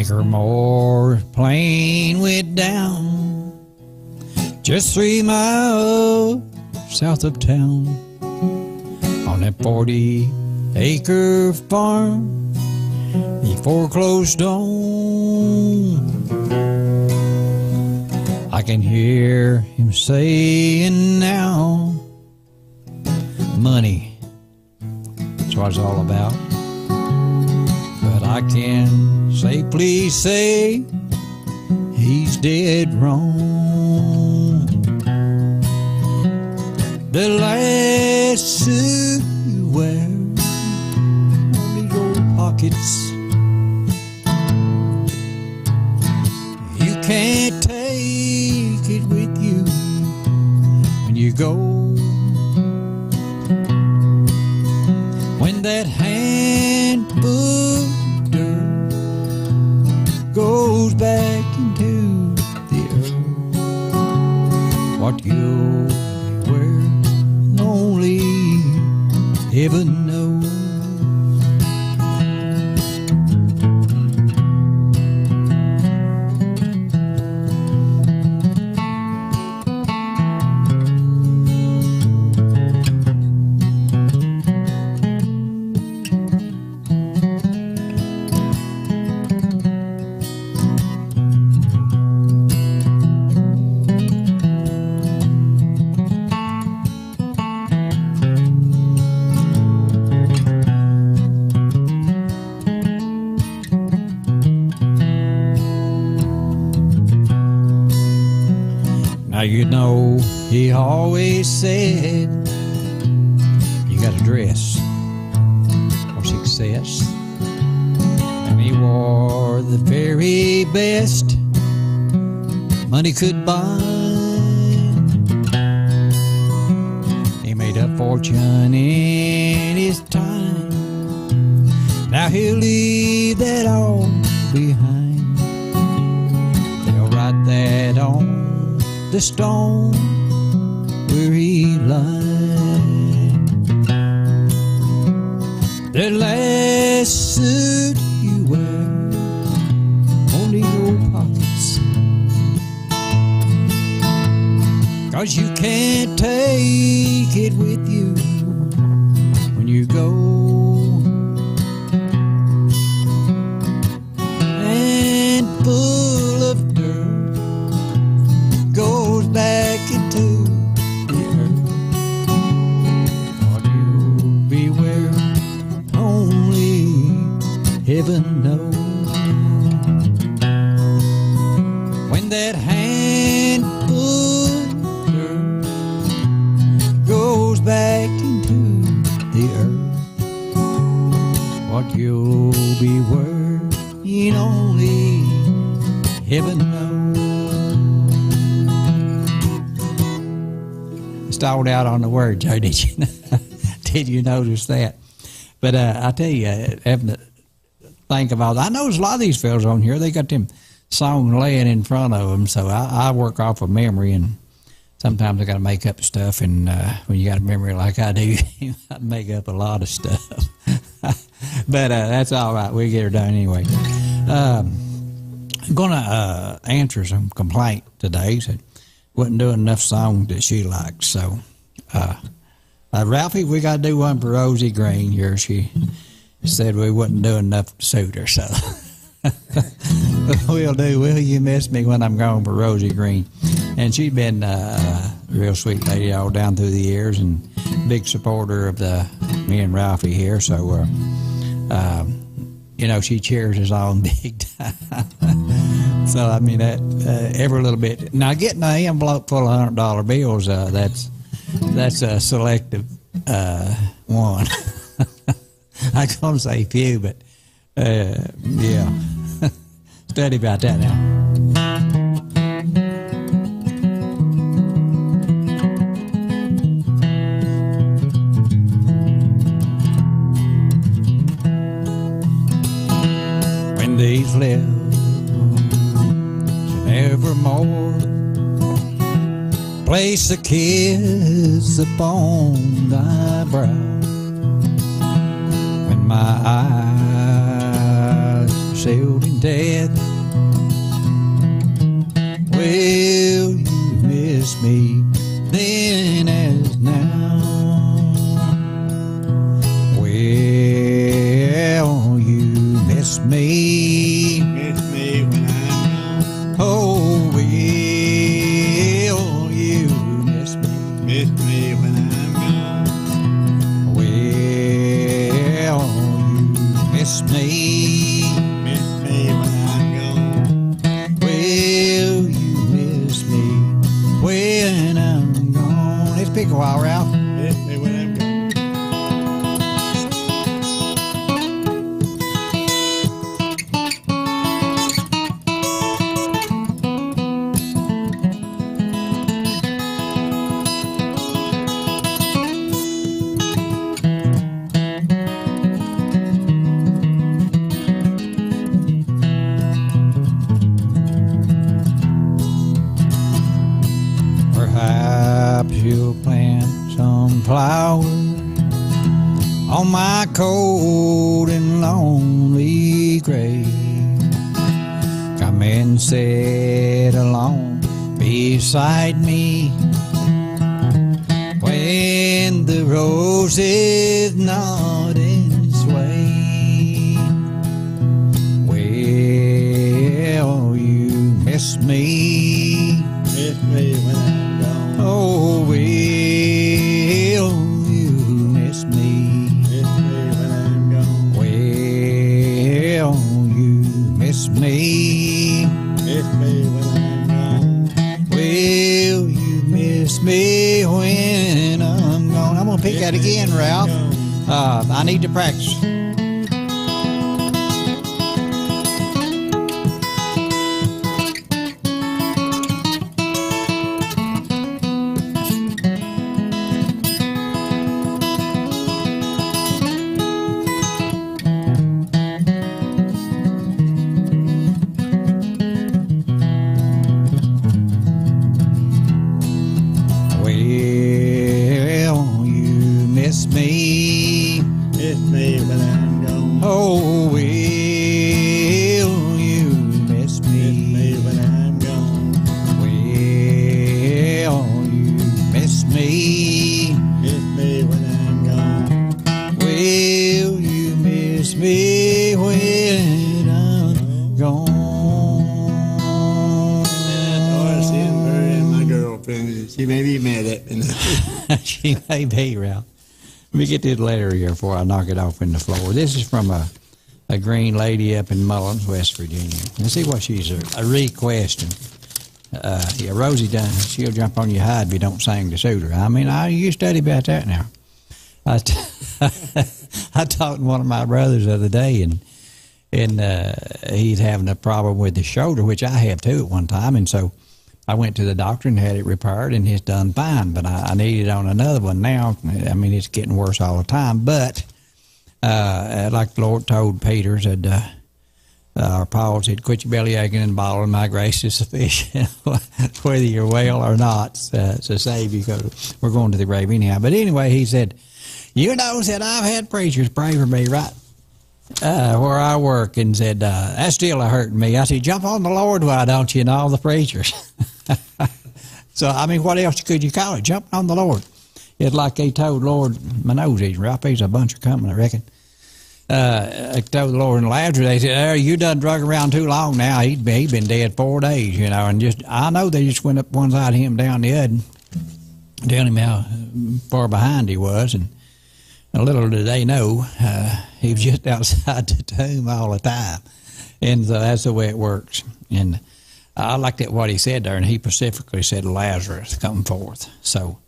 Anchor Moore plane went down just 3 miles south of town on that 40-acre farm he foreclosed on. I can hear him saying now, money, that's what it's all about. But I can safely say he's dead wrong. The last suit you wear, only your pockets. You can't take it with you when you go. When that handful of dirt goes back into the earth, what you'll be wearing only heaven knows. You know, he always said you gotta dress for success, and he wore the very best money could buy. He made a fortune in his time, now he'll leave that all behind. They'll write that on the stone where he lied. The last suit you wear, only your pockets, 'cause you can't take it with you when you go. And full of dirt goes back into the earth. What you'll be wearing only heaven knows. When that handful of dirt goes back into the earth, what you'll be wearing only heaven knows. Stalled out on the word, Joe. Did you notice that? But I tell you, having to think of all that. I notice a lot of these fellas on here, they got them songs laying in front of them, so I work off of memory, and sometimes I got to make up stuff, and when you got a memory like I do, you got to make up a lot of stuff. But that's all right. We get her done anyway. I'm going to answer some complaint today. So wasn't doing enough songs that she likes. So, Ralphie, we got to do one for Rosie Green here. She said we wasn't doing enough to suit her, so we'll do Will You Miss Me When I'm Gone for Rosie Green. And she's been a real sweet lady all down through the years, and big supporter of me and Ralphie here. So, you know, she cheers us on big time. So, I mean, that every little bit. Now, getting an envelope full of $100 bills, that's a selective one. I was going to say few, but yeah. Study about that now. When these lips evermore place a kiss upon thy brow, when my eyes sealed in death. Well, you miss me then as now. Well, you miss me. Miss me when I'm gone. Oh, well, you miss me. Miss me when I'm gone. Well, you miss me. Miss me when I'm gone. Well, you miss me when I'm gone. Let's pick a while, Ralph. Miss me when I'm gone. Perhaps you'll plant some flowers on my cold and lonely grave. Come and sit alone beside me when the roses nod and sway. Well, you miss me. Miss me when I'm gone. Oh, will you miss me? Miss me when I'm gone. Well, you miss me. Miss me when I'm gone. Will you miss me when I'm gone? I'm gonna pick that again, Ralph. I need to practice. Well, you miss me. Miss me when I'm gone. Oh, will you miss Miss me? me when I'm gone. Well, you miss me. Miss me when I'm gone. Will you miss me when I'm gone? Or seeing her and my girlfriend, she may be mad at me. She may be, Ralph. Let me get this letter here before I knock it off in the floor. This is from a green lady up in Mullins, West Virginia. Let's see what she's a requesting. Yeah, Rosie done. She'll jump on your hide if you don't sing to suit her. I mean, you study about that now. I talked to one of my brothers the other day, and he's having a problem with his shoulder, which I have too at one time, and so I went to the doctor and had it repaired, and it's done fine. But I need it on another one now. I mean, it's getting worse all the time. But like the Lord told Peter, said, or Paul said, quit your belly aching and bottling. My grace is sufficient, whether you're well or not, to save you. Because we're going to the grave anyhow. But anyway, he said, you know, said I've had preachers pray for me, right? Where I work, and said, that's still hurting me. I said, jump on the Lord, why don't you, and all the preachers. So, I mean, what else could you call it? Jumping on the Lord. It's like they told Lord, my nose is right, there's a bunch of coming, I reckon. They told the Lord and Lazarus, they said, you done drug around too long now. He'd been dead 4 days, you know, and I know they just went up one side of him down the other, telling him how far behind he was, and little did they know, he was just outside the tomb all the time. And so that's the way it works. And I liked it what he said there, and he specifically said Lazarus come forth. So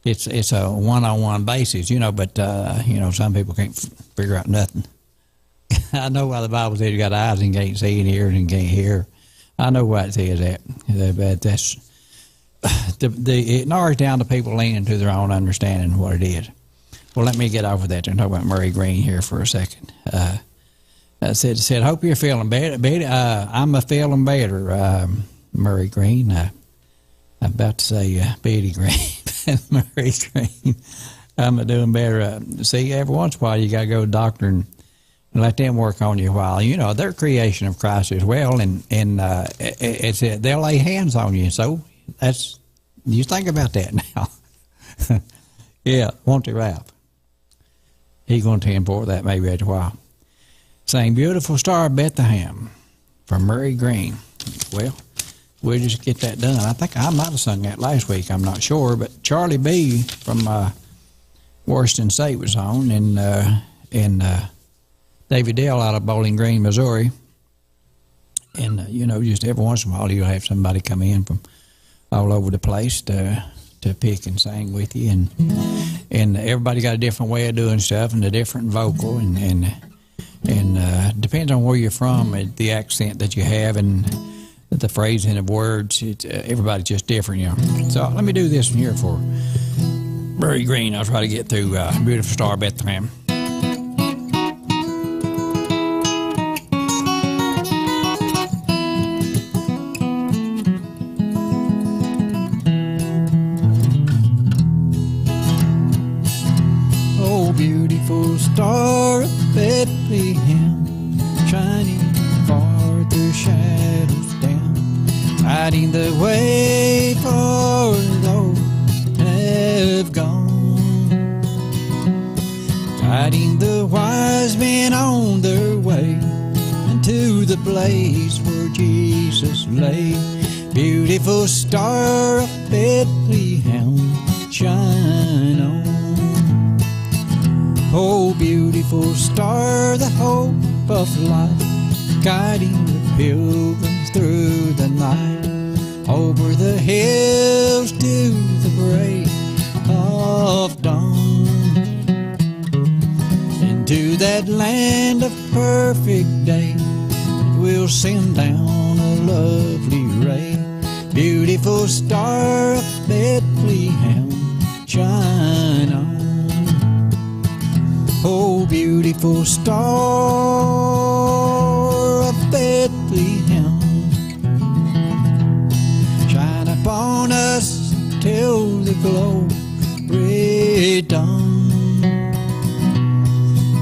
it's a one-on-one basis, you know, but, you know, some people can't figure out nothing. I know why the Bible says you got eyes and can't see and ears and can't hear. I know why it says that. But that's, it narrows down to people leaning to their own understanding of what it is. Well, let me get off of that and talk about Murray Green here for a second. Said, hope you're feeling better. I'm a feeling better, Murray Green. I'm about to say Betty Green, Murray Green. I'm doing better. See, every once in a while you got to go to the doctor and Let them work on you a while. You know, they're creation of Christ as well, and they'll lay hands on you. So that's, you think about that now. Yeah, won't they, Ralph? He's going to tend for that maybe after a while. Saying Beautiful Star of Bethlehem from Murray Green. Well, we'll just get that done. I think I might have sung that last week. I'm not sure, but Charlie B. from Washington State was on, and David Dale out of Bowling Green, Missouri. And, you know, just every once in a while you'll have somebody come in from all over the place to pick and sing with you. And everybody got a different way of doing stuff and a different vocal. And depends on where you're from, the accent that you have and the phrasing of words. Everybody's just different, you know. So let me do this one here for Murray Green. I'll try to get through Beautiful Star of Bethlehem. Beautiful star of Bethlehem, shining far through shadows down, lighting the way for those that have gone, guiding the wise men on their way into the place where Jesus lay. Beautiful star of Bethlehem, shine on. Oh, beautiful star, the hope of life, guiding the pilgrims through the night, over the hills to the break of dawn, into that land of perfect day that will send down a lovely ray. Beautiful star of Bethlehem, shine on. Oh, beautiful star of Bethlehem, shine upon us till the glory dawn.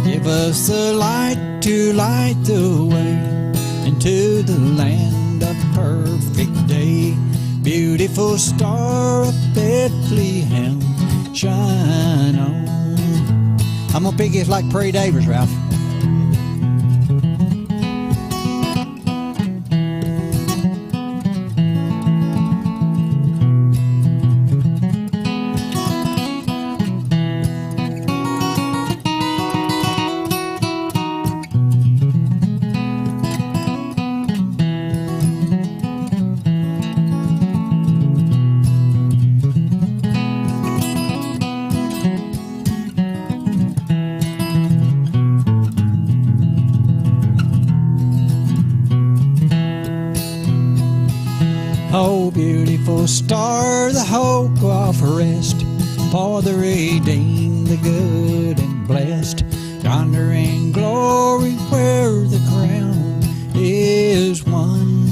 Give us the light to light the way into the land of perfect day. Beautiful star of Bethlehem, shine on. I'm going to pick it like Prairie Davis, Ralph. Oh, beautiful star, the hope of rest for the redeemed, the good and blessed, yonder in glory where the crown is won.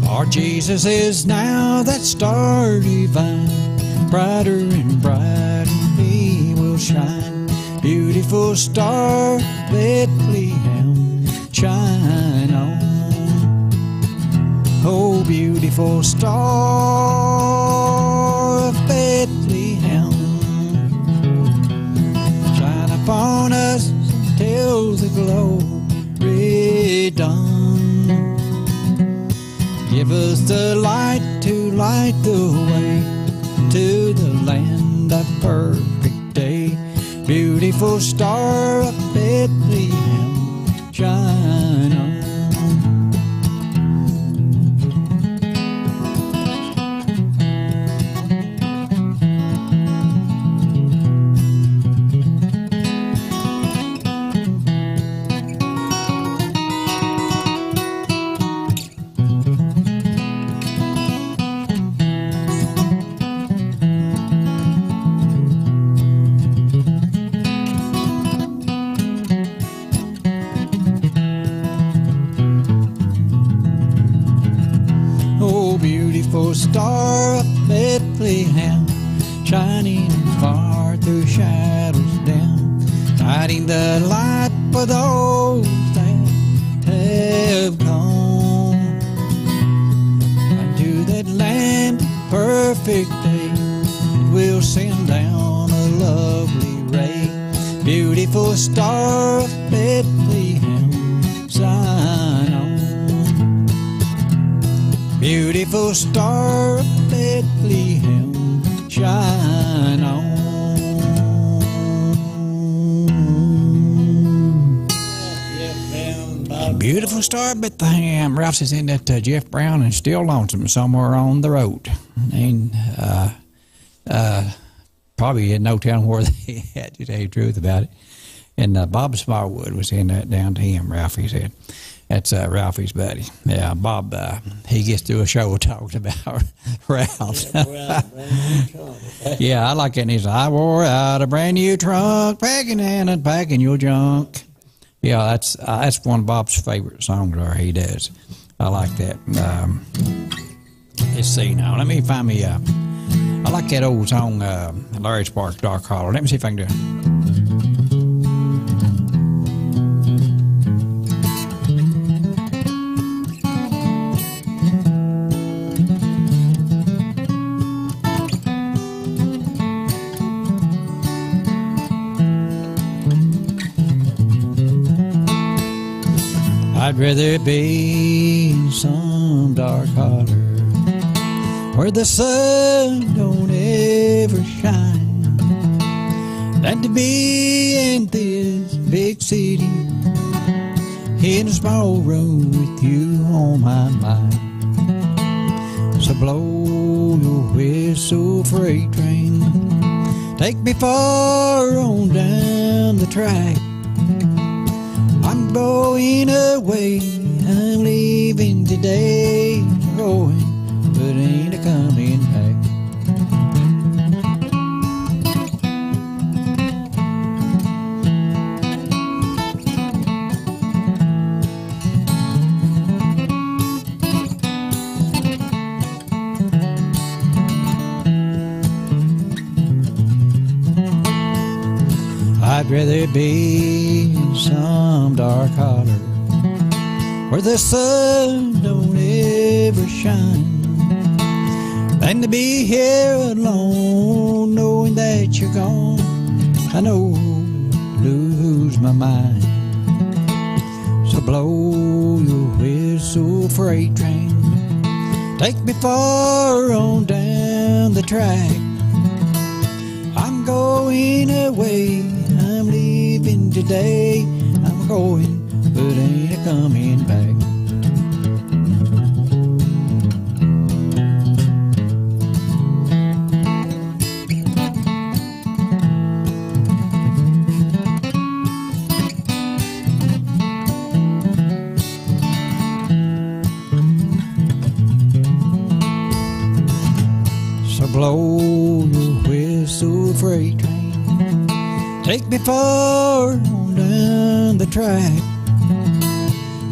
For Jesus is now that star divine, brighter and brighter he will shine. Beautiful star, Bethlehem, shine on. Oh, beautiful star of Bethlehem, shine upon us till the glory dawn. Give us the light to light the way to the land of perfect day. Beautiful star of Bethlehem, shine on. Beautiful star of Bethlehem, shining far through shadows down, hiding the light for those that have gone unto that land of perfect day. We'll send down a lovely ray, beautiful star of Bethlehem, shine on. Beautiful star of Bethlehem, shine on. Beautiful star of Bethlehem. Ralph says, isn't that Jeff Brown and Still Lonesome somewhere on the road? And probably in no telling where they had to tell you the truth about it. And Bob Smallwood was in that down to him, Ralphie said. That's Ralphie's buddy. Yeah, Bob, he gets through a show talking about Ralph. Yeah, I like it. And he's, I wore out a brand new trunk, packing and unpacking your junk. Yeah, that's one of Bob's favorite songs, or he does. I like that. Let's see now. Let me find me. I like that old song, Larry Sparks, Dark Hollow. Let me see if I can do it. I'd rather be in some dark holler where the sun don't ever shine than to be in this big city in a small room with you on my mind. So blow your whistle, freight train, take me far on down the track. I'm going away, I'm leaving today, I'm going, but ain't a coming back. I'd rather be in some dark holler where the sun don't ever shine than to be here alone knowing that you're gone. I know I'd lose my mind. So blow your whistle, freight train, take me far on down the track. I'm going away, I'm leaving today, I'm going, but ain't a coming back. So blow your whistle, freight train, take me far on down the track.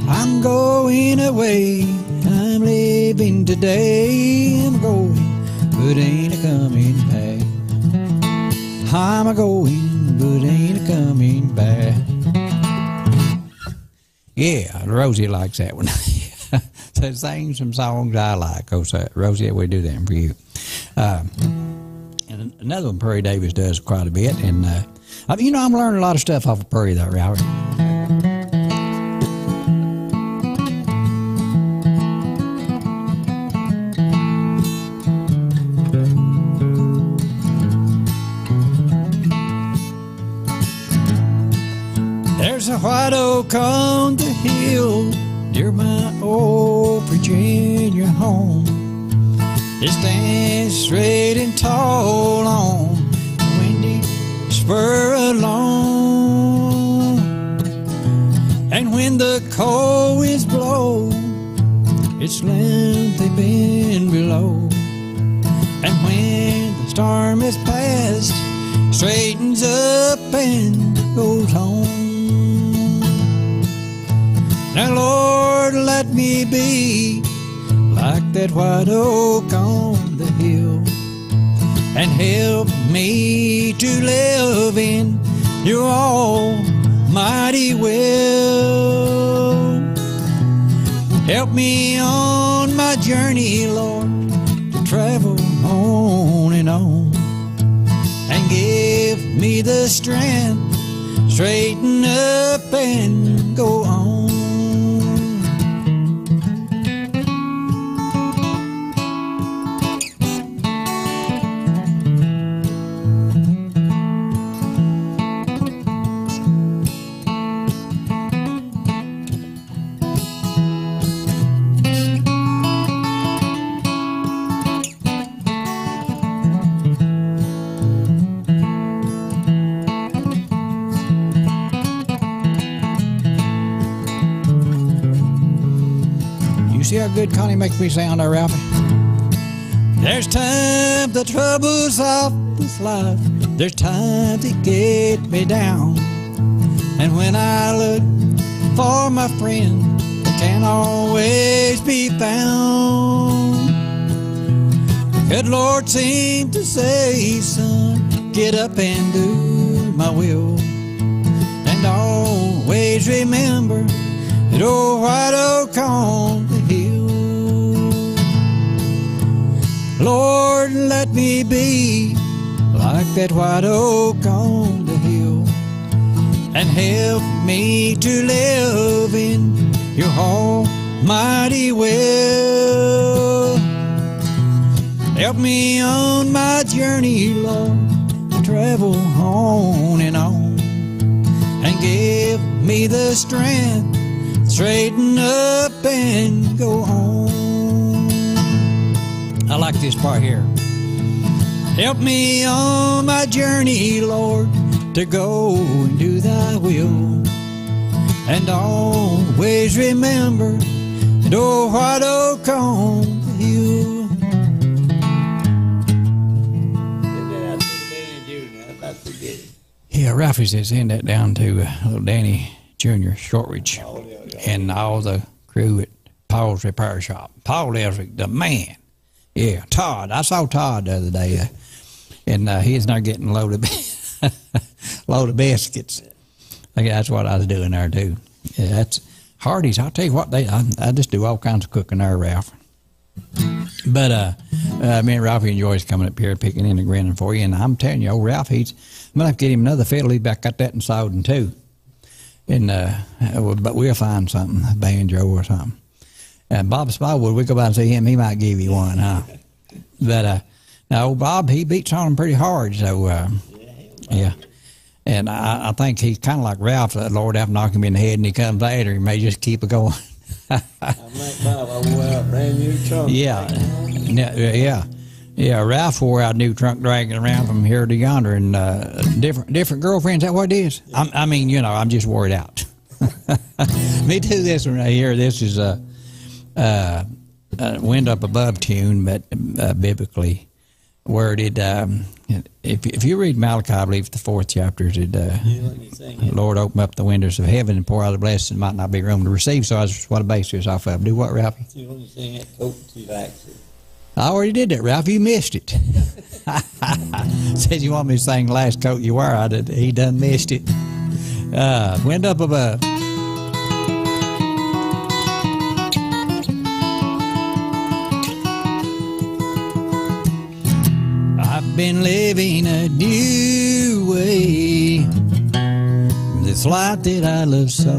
I'm going away, I'm leaving today, I'm going, but ain't a coming back. I'm a going, but ain't a coming back. Yeah, Rosie likes that one. So sing some songs I like. Oh, so Rosie, we do that for you. And another one Prairie Davis does quite a bit, and you know, I'm learning a lot of stuff off of Prairie though, Robert. There's a white oak on the hill near my old Virginia home. It stands straight and tall on the windy spur along. And when the cold winds blow, its length they bend below. And when the storm is past, straightens up and goes home. Now, Lord, let me be like that white oak on the hill, and help me to live in your almighty will. Help me on my journey, Lord, to travel on and on, and give me the strength, straighten up and go on. See how good Connie makes me sound there, Ralphie? There's times the troubles of this life, there's times that get me down, and when I look for my friend, they can't always be found. Good Lord seemed to say, son, get up and do my will, and always remember that old white oak on the hill. Lord, let me be like that white oak on the hill, and help me to live in your almighty will. Help me on my journey, Lord, to travel on, and give me the strength, straighten up and go home. I like this part here. Help me on my journey, Lord, to go and do thy will, and always remember that old white oak on the hill. Yeah, Ralphie says send that down to little Danny Jr. Shortridge and all the crew at Paul's Repair Shop. Paul is the man. Yeah, Todd. I saw Todd the other day, and he's not getting a load of biscuits. I think that's what I was doing there too. Yeah, that's Hardee's. I'll tell you what, I just do all kinds of cooking there, Ralph. But me and Ralphie enjoys coming up here, picking in and grinning for you. And I'm telling you, old Ralph, I'm gonna have to get him another fiddle. He's back got that in Soden too. And but we'll find something, a banjo or something. And Bob Spotwood, we go by and see him, he might give you one, huh? But now old Bob, he beats on him pretty hard, so yeah. And I think he's kind of like Ralph. The Lord have to knock him in the head, and he comes later. He may just keep it going. I'm like Bob. I wore out a brand new trunk. Yeah. Ralph wore out a new trunk, dragging around from here to yonder, and different girlfriends. Is that what it is? Yeah. I mean, I'm just wore it out. Me too. This one right here. This is wind up above tune, but biblically worded. If you read Malachi, I believe the 4th chapter, the Lord open up the windows of heaven and pour out a blessing, might not be room to receive. So that's what I base this off of. Do what, Ralphie? You want to sing that coat you like to? I already did that, Ralph. You missed it. Said you want me to sing Last Coat You Wear. He done missed it. Wind up above. I've been living a new way, this life that I love so.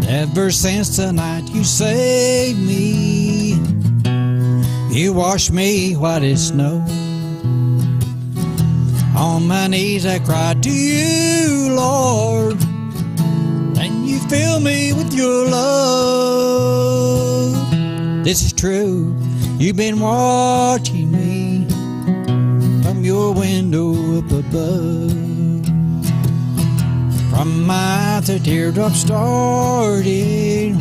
Ever since the night you saved me, you washed me white as snow. On my knees I cried to you, Lord, and you filled me with your love. This is true. You've been watching me from your window up above. From my eyes the teardrops started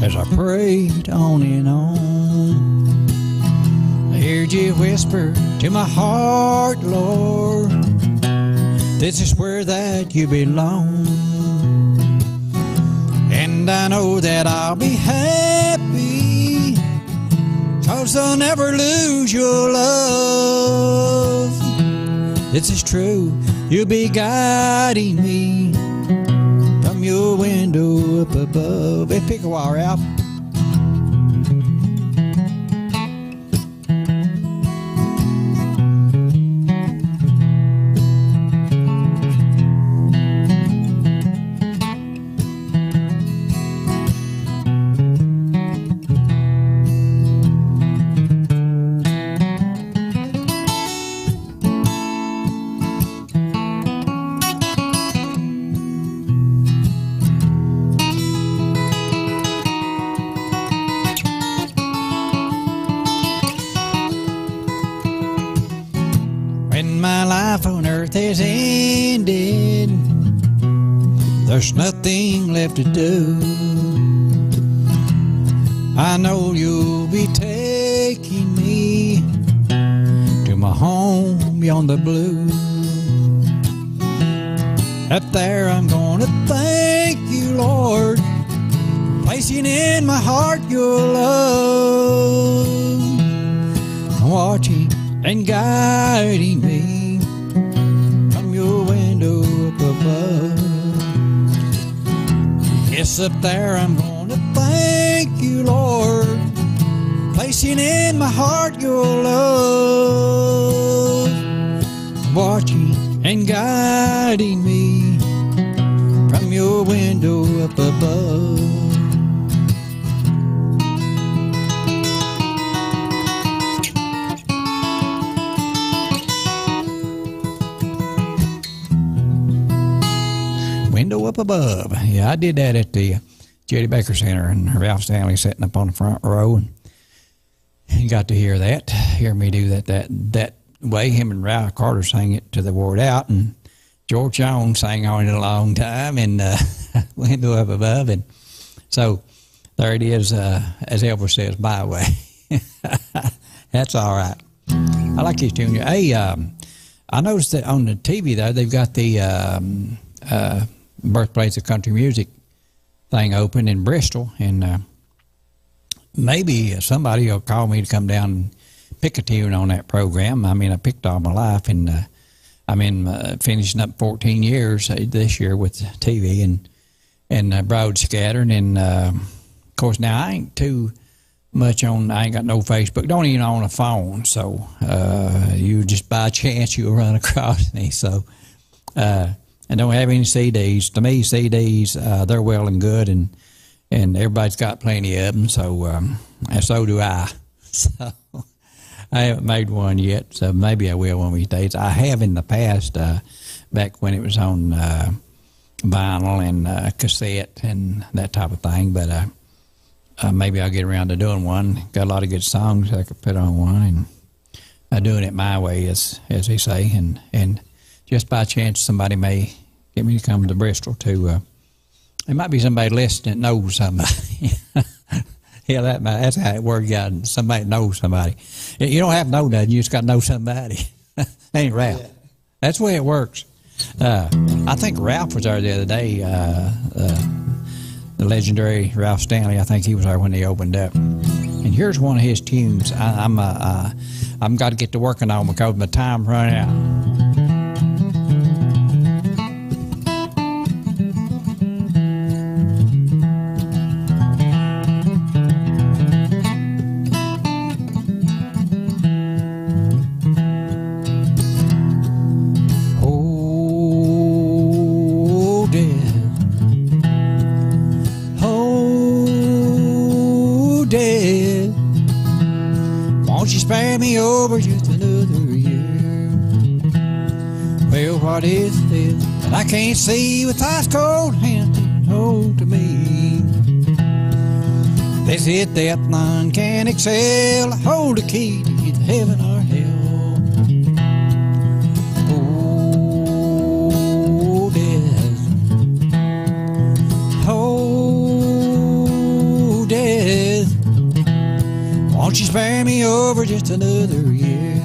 as I prayed on and on. I heard you whisper to my heart, Lord, this is where that you belong. And I know that I'll be happy, 'cause I'll never lose your love. this is true. You'll be guiding me from your window up above. Hey, pick a while, Ralph. When my life on earth has ended, there's nothing left to do. I know you'll be taking me to my home beyond the blue. Up there I'm gonna thank you, Lord, placing in my heart your love, watching and guiding me from your window up above. Yes, up there I'm gonna thank you, Lord, placing in my heart your love, watching and guiding me from your window up above. Window up above. Yeah, I did that at the Jetty Baker Center, and Ralph Stanley sitting up on the front row, and got to hear me do that way. Him and Ralph Carter sang it to the word out, and George Jones sang on it a long time, and Window up above, and so there it is. As Elvis says, my way. That's all right. I like his tune. Hey, I noticed that on the TV though they've got the birthplace of country music thing open in Bristol, and maybe somebody will call me to come down and pick a tune on that program. I mean, I picked all my life, and I'm finishing up 14 years this year with TV and broad scattering, and of course now I ain't too much on. I ain't got no Facebook, don't even own a phone, so you just by chance you'll run across me. So. And don't have any CDs. To me, CDs, they're well and good, and everybody's got plenty of them, so and so do I. So I haven't made one yet, so maybe I will one of these days. I have in the past, back when it was on vinyl and cassette and that type of thing, but maybe I'll get around to doing one. Got a lot of good songs I could put on one, and doing it my way, as they say, and just by chance, somebody may get me to come to Bristol to. There might be somebody listening that knows somebody. Yeah, that's how it works out. Somebody knows somebody. You don't have to know nothing. You just got to know somebody. Ain't Ralph? Yeah. That's the way it works. I think Ralph was there the other day. The legendary Ralph Stanley. I think he was there when they opened up. And here's one of his tunes. I'm got to get to working on because my time running out. Won't you spare me over just another year? Well, what is this that I can't see with ice cold hands and hold to me? They said that none can excel, hold the key to either heaven or hell. Oh, death. Oh, death. Won't you spare me over just another year?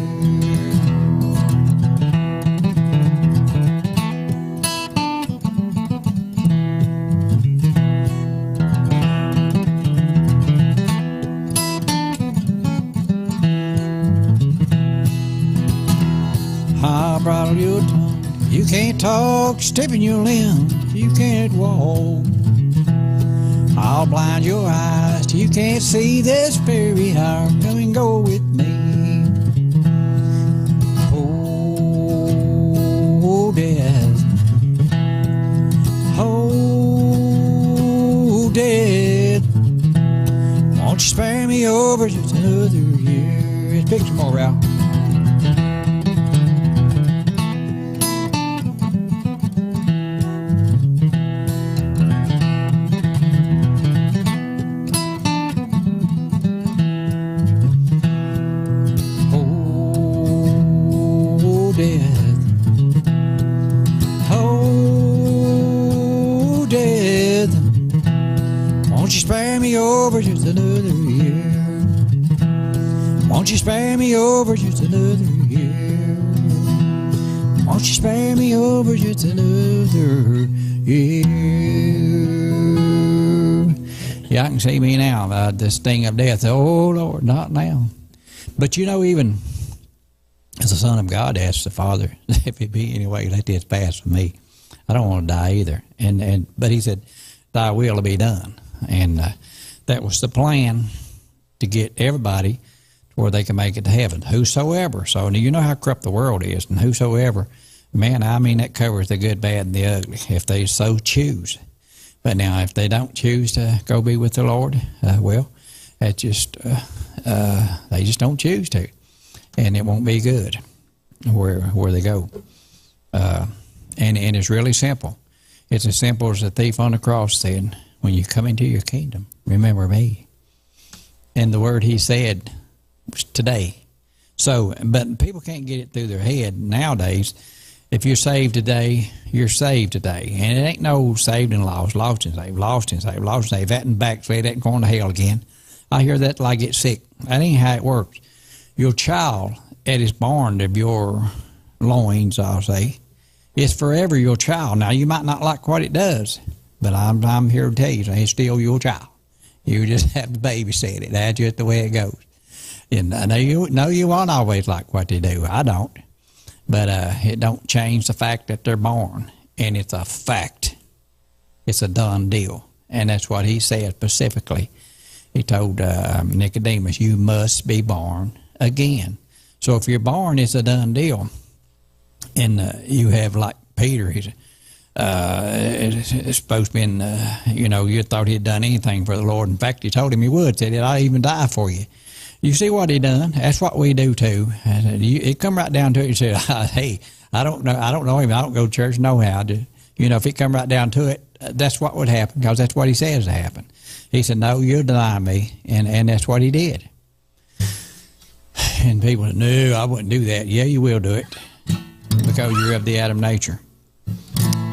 I I'll bridle your tongue. You can't talk, stiffen your limbs. You can't walk. I'll blind your eyes till you can't see this fairy hour. Come and go with me. Oh, death. Oh, death. Won't you spare me over just another year? Let's pick some more, Ralph. Won't you spare me over just another year? Won't you spare me over just another year? Won't you spare me over just another year? Yeah, I can see me now, the sting of death. Oh, Lord, not now. But you know, even as the Son of God asked the Father, if it be any way, let this pass from me. I don't want to die either. But he said, thy will be done. And that was the plan, to get everybody to where they can make it to heaven. Whosoever. So you know how corrupt the world is. And whosoever, man, I mean, that covers the good, bad, and the ugly, if they so choose. But now, if they don't choose to go be with the Lord, well, that just they just don't choose to. And it won't be good where they go. And it's really simple. It's as simple as the thief on the cross said, when you come into your kingdom, remember me. And the word he said was today. So, but people can't get it through their head nowadays. If you're saved today, you're saved today. And it ain't no saved and lost, lost and saved, lost and saved, lost and saved, that and backslid, that and going to hell again. I hear that till I get sick. That ain't how it works. Your child that is born of your loins, I'll say, is forever your child. Now, you might not like what it does, but I'm here to tell you, it's still your child. You just have to babysit it. That's just the way it goes. And I know you won't always like what they do. I don't. But it don't change the fact that they're born. And it's a fact. It's a done deal. And that's what he said specifically. He told Nicodemus, you must be born again. So if you're born, it's a done deal. And you have, like Peter, he's it's supposed to be, you thought he'd done anything for the Lord. In fact, he told him he would. Said, I'll even die for you. You see what he done? That's what we do too. It come right down to it. You say, hey, I don't know him. I don't go to church, no how. If it come right down to it, that's what would happen, because that's what he says to happen. He said, no, you'll deny me. And that's what he did. And people said, no, I wouldn't do that. Yeah, you will do it, because you're of the Adam nature.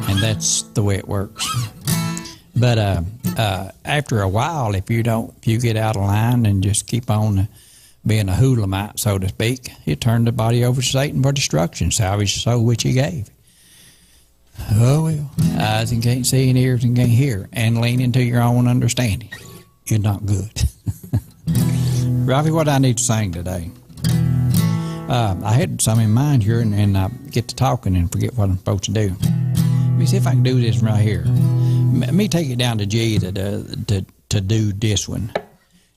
And that's the way it works. But after a while, if you get out of line and just keep on being a hoodlumite, so to speak, you turn the body over to Satan for destruction, salvage the soul which he gave. Oh, well, eyes and can't see and ears and can't hear, and lean into your own understanding. You're not good. Ralphie, what do I need to sing today? I had some in mind here, and I get to talking and forget what I'm supposed to do. Let me see if I can do this right here. Let me take it down to G to do this one.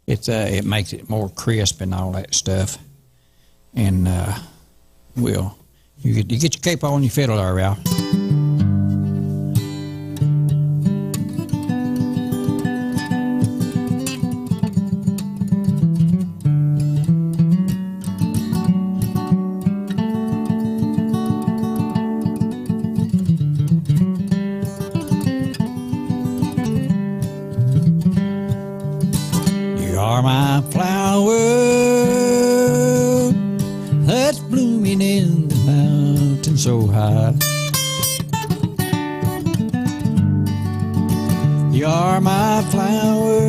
It makes it more crisp and all that stuff. And you get your capo on your fiddle there, Ralph. You are my flower that's blooming in the mountain so high. You are my flower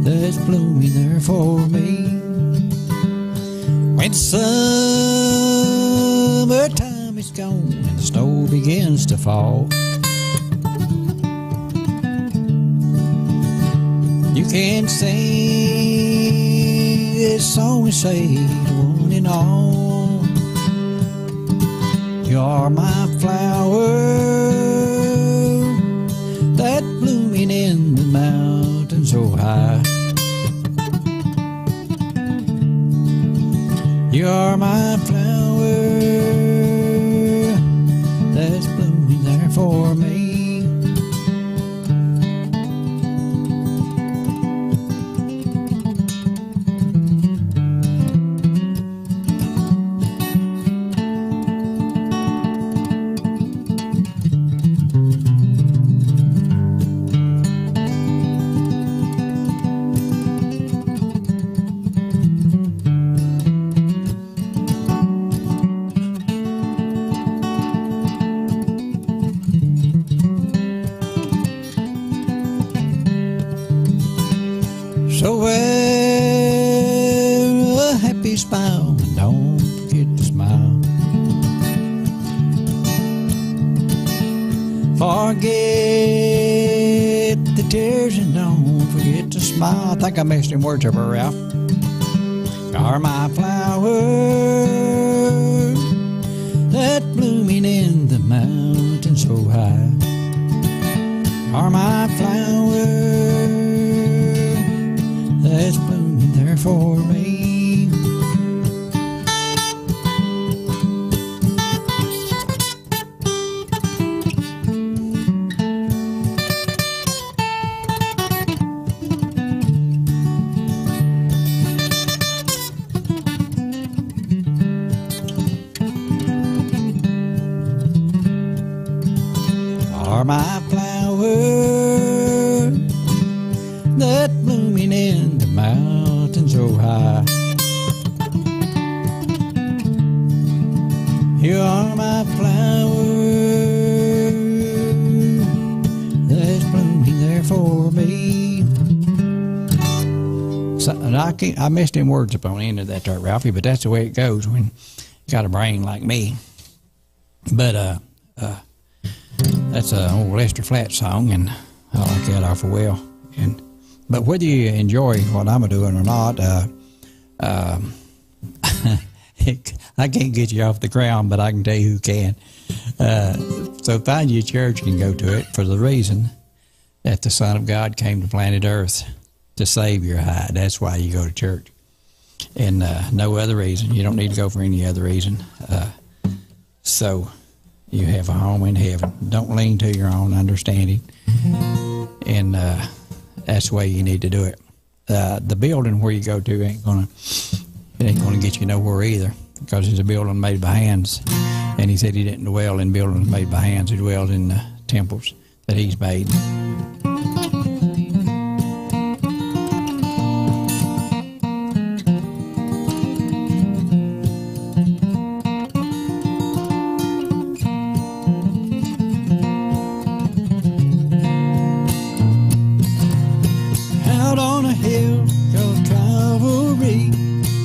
that's blooming there for me. When summertime is gone and the snow begins to fall, you can sing this song and say, one and all, You are my flower that blooming in the mountain so high. You are my flower that's blooming there for me. So wear a happy smile and don't forget to smile. Forget the tears and don't forget to smile. I think I messed them words up, Ralph. You are my flower that blooming in the mountain so high. You are my flower that's blooming there for me. Are my flower that blooming in the mountain so high. You are my flower that's blooming there for me. So, and I messed them words up on the end of that there, Ralphie, but that's the way it goes when you got a brain like me. But that's an old Lester Flatt song, and I like that awful well. But whether you enjoy what I'm doing or not, I can't get you off the ground, but I can tell you who can. So find you a church and go to it for the reason that the Son of God came to planet Earth to save your hide. That's why you go to church, and no other reason. You don't need to go for any other reason. So you have a home in heaven. Don't lean to your own understanding, and that's the way you need to do it. The building where you go to ain't gonna get you nowhere either, because it's a building made by hands. And he said he didn't dwell in buildings made by hands. He dwells in the temples that he's made. Out on a hill called Calvary,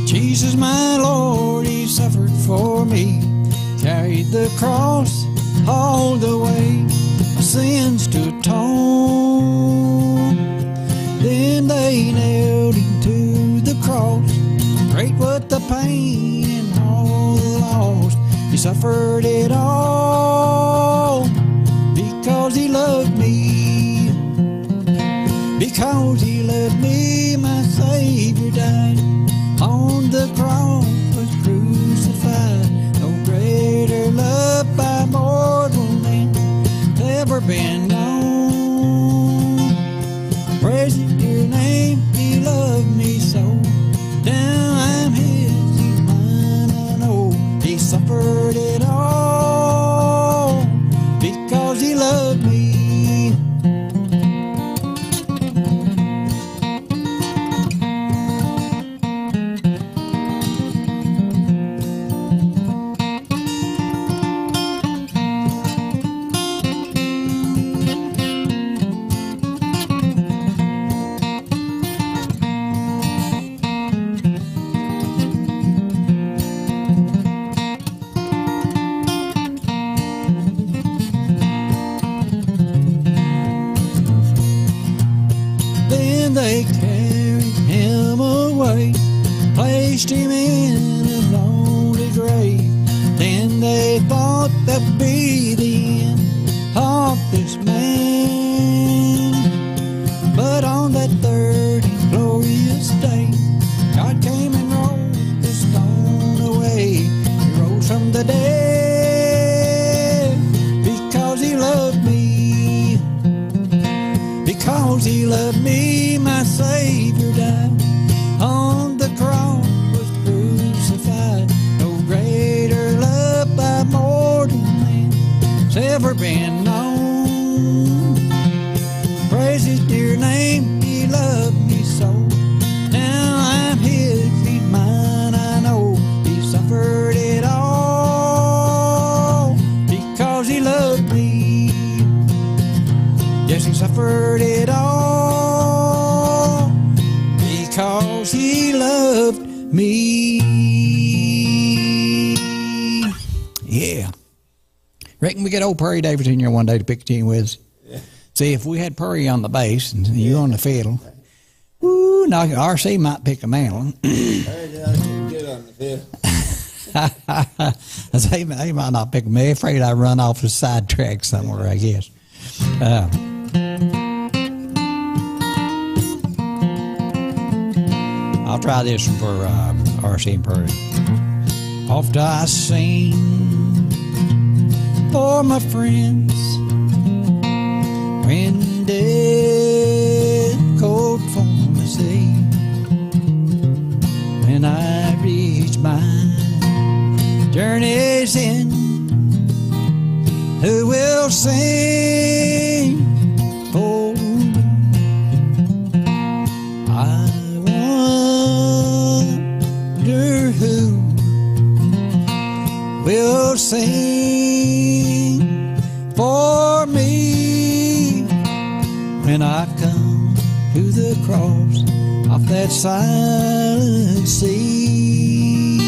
Jesus my Lord, he suffered for me. Carried the cross all the way, my sins to atone. Then they nailed him to the cross. Great was the pain and all the loss. He suffered it all because he loved me. Because he loved me, my Savior died on the cross, was crucified. No greater love by mortal man ever been known. Praise your name, he loved me so. Now I'm his, he's mine, I know. He suffered it all because he loved me. Then they carried him away, placed him in a lonely grave. Then they thought that would be the end of this man. But on that third and glorious day, God came and rolled the stone away. He rose from the dead because he loved me. Because he loved me, my Savior died on the cross, was crucified. No greater love by mortal man's ever been known. Praise his dear name, he loved me so. Now I'm his, he's mine, I know. He suffered it all because he loved me. Yes, he suffered it all because he loved me. Yeah. Reckon we get old Prairie Davis in here one day to pick a tune with us. Yeah. See, if we had Prairie on the bass and you on the fiddle, ooh, now RC might pick a mantle. Good on the fiddle. He might not pick me. Afraid I run off the side track somewhere, I guess. I'll try this one for RC and Prairie. Oft I sing for my friends when death cold from the sea. When I reach my journey's end, who will sing for me? I wonder who will sing for me when I come to the cross of that silent sea.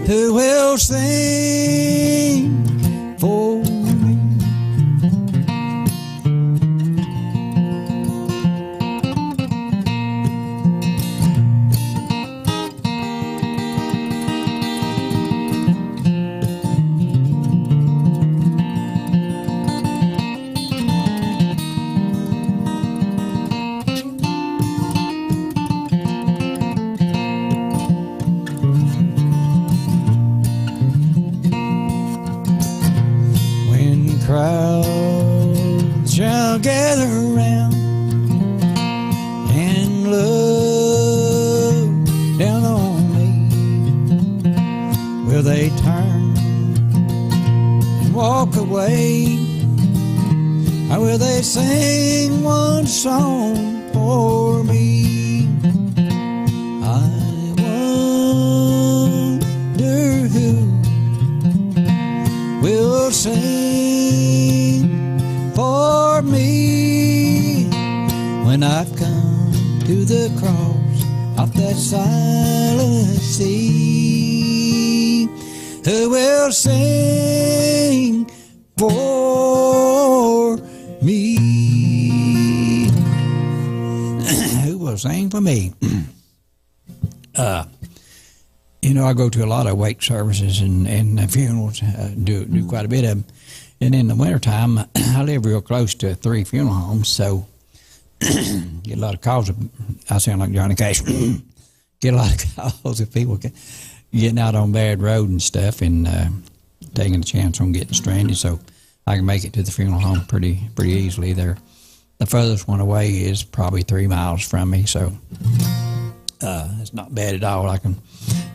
Who will sing for me? Crowds shall gather around and look down on me. Will they turn and walk away, or will they sing one song for me? I wonder who will sing for me when I've come to the cross of that silent sea. Who will sing for me? Who will sing for me? You know, I go to a lot of wake services and funerals, do quite a bit of them. And in the wintertime, I live real close to 3 funeral homes, so get a lot of calls. I sound like Johnny Cash. Get a lot of calls of people getting out on bad road and stuff and taking a chance on getting stranded, so I can make it to the funeral home pretty easily there. The furthest one away is probably 3 miles from me, so it's not bad at all. I can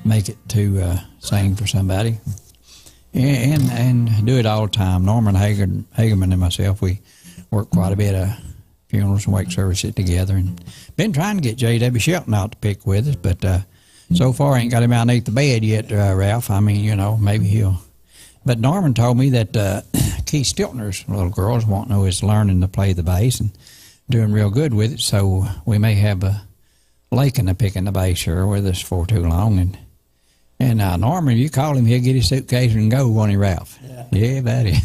make it to sing for somebody and do it all the time. Norman Hagerman and myself, we work quite a bit of funerals and wake services together, and been trying to get J.W. Shelton out to pick with us, but so far I ain't got him out underneath the bed yet, Ralph. I mean, you know, maybe he'll. But Norman told me that Keith Stitlner's little girl is learning to play the bass and doing real good with it, so we may have a Lakin to picking the bass here with us for too long. And Norman, you call him, he'll get his suitcase and go, won't he, Ralph? Yeah, buddy.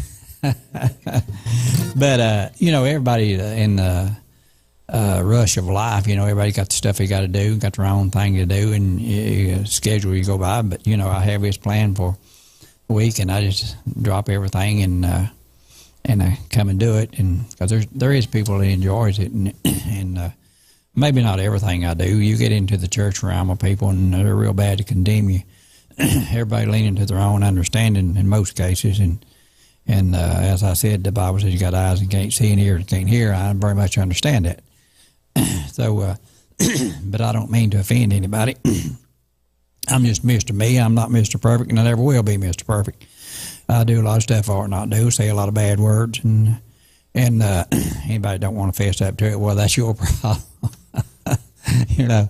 But, you know, everybody in the rush of life, you know, everybody got the stuff they got to do, got their own thing to do, and schedule you go by. But, you know, I have this plan for week, and I just drop everything and I come and do it, and because there is people that enjoys it, and maybe not everything I do. You get into the church realm of people, and they're real bad to condemn you. Everybody leaning to their own understanding in most cases, and as I said, the Bible says you got eyes and can't see and ears and can't hear. I very much understand that. So, but I don't mean to offend anybody. I'm just Mr. Me. I'm not Mr. Perfect, and I never will be Mr. Perfect. I do a lot of stuff I ought not do, say a lot of bad words, and anybody don't want to fess up to it, well, that's your problem. You know,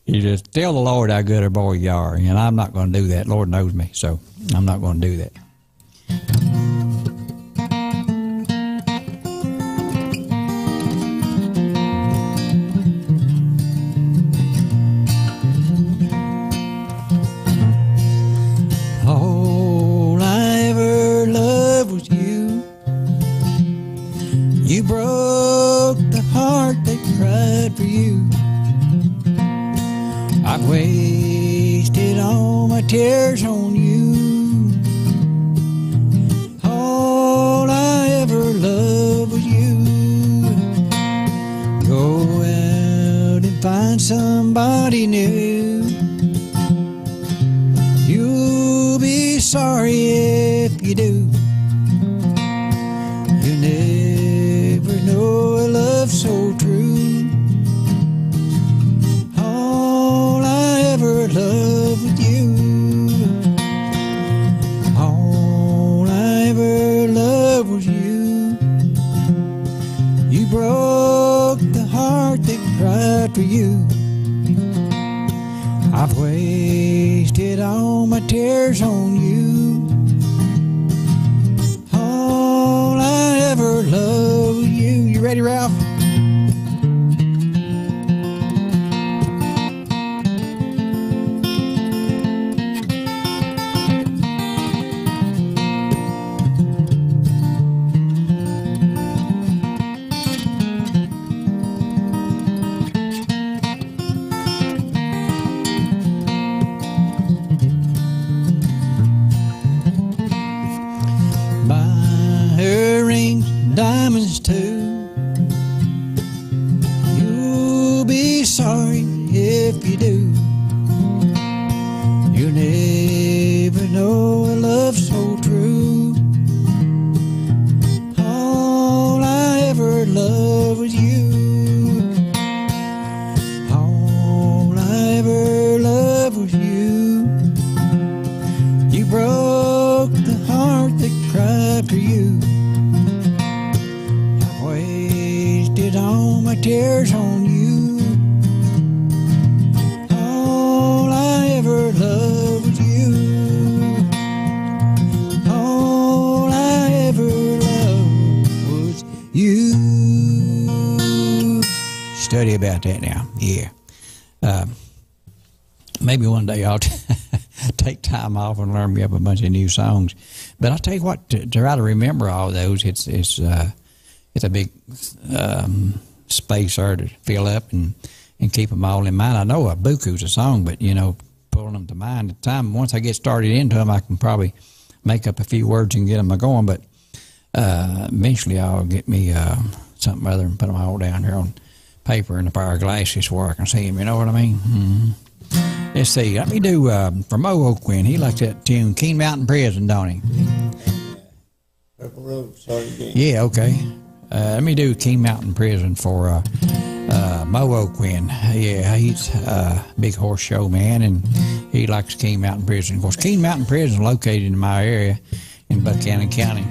you just tell the Lord how good a boy you are, and I'm not going to do that. Lord knows me, so I'm not going to do that. All I ever loved was you. You broke the heart that cried for you. I've wasted all my tears on you. All I ever loved was you. Go out and find somebody new. You'll be sorry if you do. You never know a love so true. Love with you. All I ever loved was you. You broke the heart that cried for you. I've wasted all my tears on you. All I ever loved was you. You ready, Ralph? Diamonds too. You'll be sorry if you do. You'll never know a love so true. All I ever loved was you. All I ever loved was you. You broke the heart that cried for you. All my tears on you. All I ever loved was you. All I ever loved was you. Study about that now. Yeah. Maybe one day I'll take time off and learn me up a bunch of new songs. But I'll tell you what, to try to remember all those, it's a big space there to fill up and keep them all in mind. I know a buku's a song, but, you know, pulling them to mind at the time, once I get started into them, I can probably make up a few words and get them going, but eventually I'll get me something other and put them all down here on paper and a pair of glasses where I can see them, you know what I mean? Mm-hmm. Let's see, let me do, for Mo O'Quinn, he likes that tune, Keene Mountain Prison, don't he? Purple Rose, sorry again. Yeah, okay. Let me do Keene Mountain Prison for Mo O'Quinn. Yeah, he's a big horse show man, and he likes Keene Mountain Prison. Of course, Keene Mountain Prison is located in my area in Buchanan County.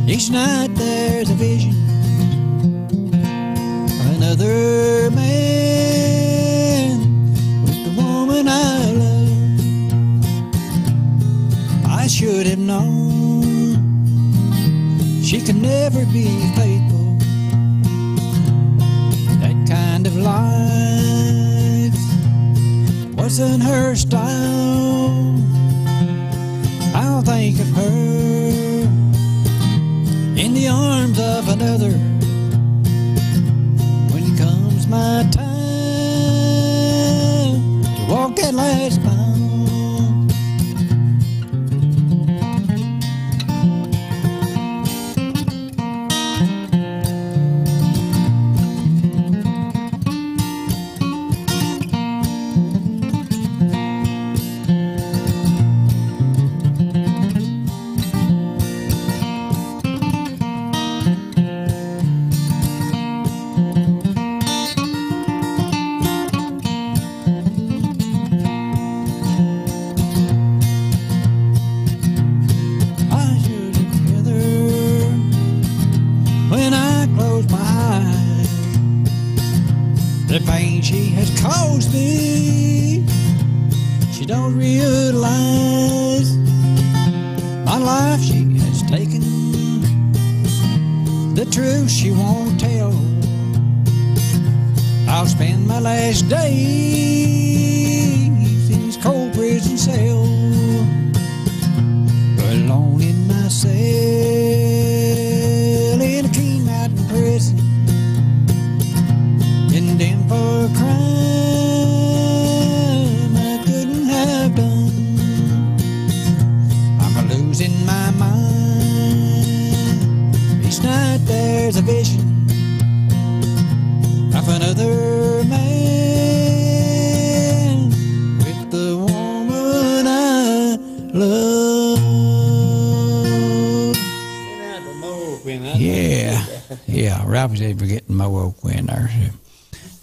Each night there's a vision of another man be faithful. That kind of life wasn't her style. I'll think of her in the arms of another when it comes my time to walk that last mile. The pain she has caused me, she don't realize. My life she has taken, the truth she won't tell. I'll spend my last days in this cold prison cell, alone in my cell in a King Mountain prison, condemned for a crime I couldn't have done. I'm losing my mind. Each night there's a vision of another man with the woman I love. Yeah, Ralphie said we're getting Mo Quinn there.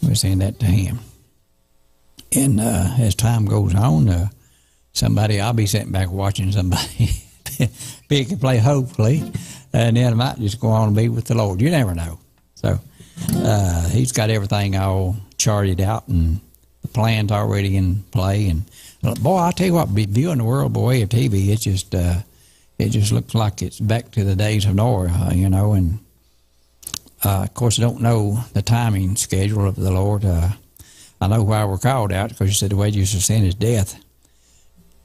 We're saying that to him. And as time goes on, I'll be sitting back watching somebody pick and play, hopefully, and then I might just go on and be with the Lord. You never know. So he's got everything all charted out, and the plan's already in play. And boy, I tell you what, viewing the world by way of TV, it just looks like it's back to the days of Noah, and. Of course, I don't know the timing schedule of the Lord. I know why we're called out, because you said the wages of sin is death,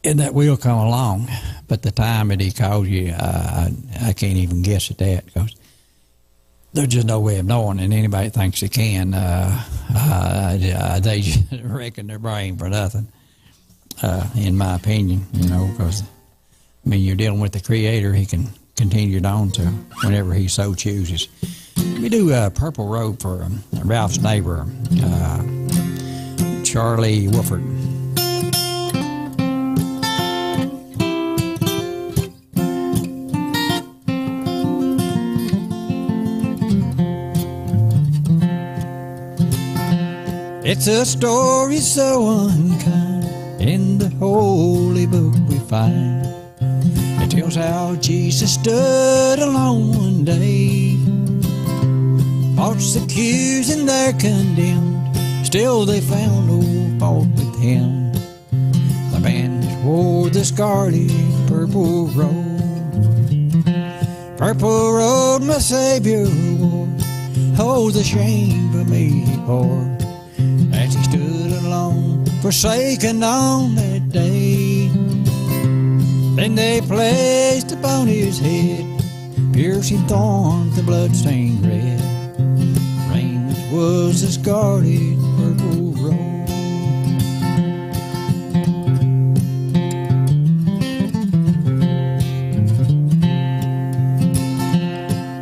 and that will come along. But the time that He calls you, I can't even guess at that, because there's just no way of knowing, and anybody thinks they can, they just reckon their brain for nothing, in my opinion, because, you're dealing with the Creator. He can continue it on to whenever He so chooses. We do Purple Road for Ralph's neighbor, Charlie Wolford. It's a story so unkind in the holy book we find. It tells how Jesus stood alone one day. False accused and they're condemned, still they found no fault with Him. The man that wore the scarlet purple robe, purple robe my Savior wore. Oh, the shame for me He bore, as He stood alone, forsaken on that day. Then they placed upon His head piercing thorns, the blood-stained red. Was a scarlet purple robe.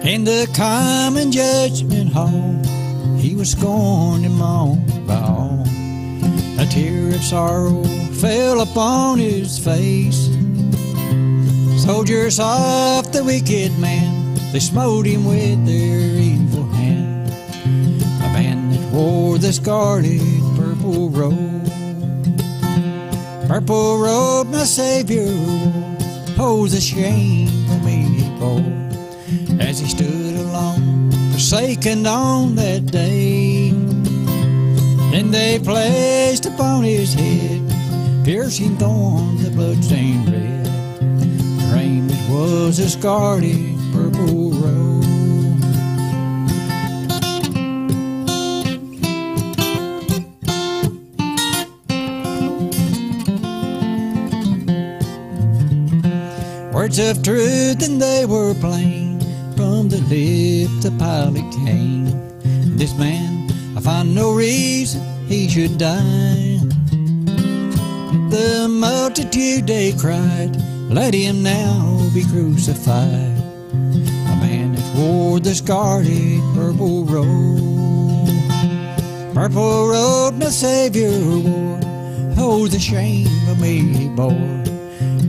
In the common judgment hall, He was scorned and mocked by all. A tear of sorrow fell upon His face. Soldiers of the wicked man, they smote Him with their evil hand. Wore the scarlet purple robe, purple robe my Savior wore. Oh, the shame for me He bore, as He stood alone, forsaken on that day. Then they placed upon His head piercing thorns, the blood-stained red. The raiment was a scarlet purple robe. Words of truth, and they were plain from the lips of Pilate came. This man, I find no reason he should die. The multitude, they cried, let him now be crucified. A man that wore the scarlet purple robe. Purple robe my Savior wore. Oh, the shame of me he bore.